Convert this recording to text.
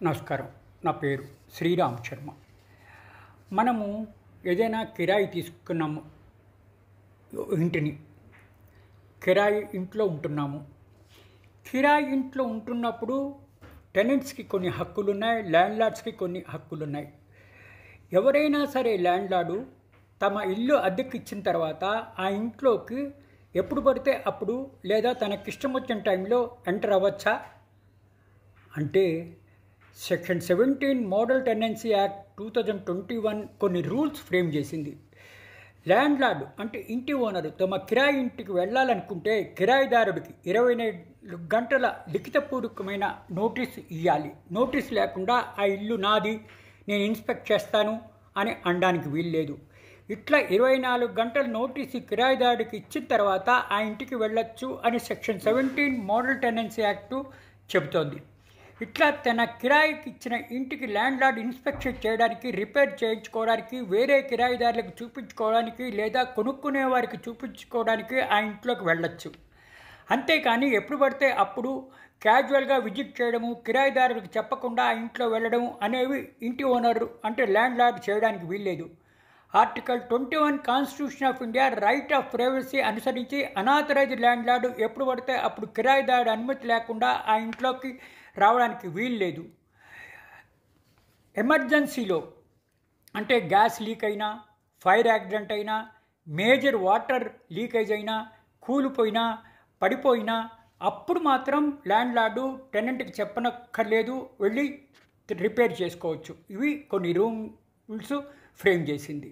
నమస్కారం. నా పేరు శ్రీరామ్ శర్మ. మనము ఏదైనా కిరాయి తీసుకున్నాము, ఇంటిని కిరాయి ఇంట్లో ఉంటున్నాము. కిరాయి ఇంట్లో ఉంటున్నప్పుడు టెనెంట్స్కి కొన్ని హక్కులు ఉన్నాయి, ల్యాండ్లార్డ్స్కి కొన్ని హక్కులు ఉన్నాయి. ఎవరైనా సరే ల్యాండ్లార్డు తమ ఇల్లు అద్దెకి ఇచ్చిన తర్వాత ఆ ఇంట్లోకి ఎప్పుడు పడితే అప్పుడు లేదా తనకిష్టం వచ్చిన టైంలో ఎంటర్ అవ్వచ్చా అంటే సెక్షన్ 17 మోడల్ టెనెన్సీ యాక్ట్ 2021 కొన్ని రూల్స్ ఫ్రేమ్ చేసింది. ల్యాండ్లార్డ్ అంటే ఇంటి ఓనరు తమ కిరాయి ఇంటికి వెళ్ళాలనుకుంటే కిరాయిదారుడికి 24 గంటల లిఖితపూర్వకమైన నోటీస్ ఇవ్వాలి. నోటీస్ లేకుండా ఆ ఇల్లు నాది, నేను ఇన్స్పెక్ట్ చేస్తాను అని అనడానికి వీల్లేదు. ఇట్లా 24 గంటల నోటీసు కిరాయిదారుడికి ఇచ్చిన తర్వాత ఆ ఇంటికి వెళ్ళొచ్చు అని సెక్షన్ 17 మోడల్ టెనెన్సీ యాక్టు చెబుతోంది. ఇట్లా తన కిరాయికి ఇచ్చిన ఇంటికి ల్యాండ్లార్డ్ ఇన్స్పెక్షన్ చేయడానికి, రిపేర్ చేయించుకోవడానికి, వేరే కిరాయిదారులకు చూపించుకోవడానికి లేదా కొనుక్కునే వారికి చూపించుకోవడానికి ఆ ఇంట్లోకి వెళ్ళొచ్చు. అంతేకాని ఎప్పుడు పడితే అప్పుడు క్యాజువల్గా విజిట్ చేయడము, కిరాయిదారులకు చెప్పకుండా ఆ ఇంట్లో వెళ్ళడం అనేవి ఇంటి ఓనర్ అంటే ల్యాండ్లార్డ్ చేయడానికి వీల్లేదు. Article 21 constitution of India right of privacy అనుసరించి అనాథరైజ్డ్ ల్యాండ్లార్డ్ ఎప్పుడు పడితే అప్పుడు కిరాయిదారుడు అనుమతి లేకుండా ఆ ఇంట్లోకి రావడానికి వీల్లేదు. ఎమర్జెన్సీలో అంటే గ్యాస్ లీక్ అయినా, ఫైర్ యాక్సిడెంట్ అయినా, మేజర్ వాటర్ లీకేజ్ అయినా, కూలిపోయినా, పడిపోయినా అప్పుడు మాత్రం ల్యాండ్లార్డు టెనెంట్కి చెప్పనక్కర్లేదు, వెళ్ళి రిపేర్ చేసుకోవచ్చు. ఇవి కొన్ని రూల్స్ ఫ్రేమ్ చేసింది.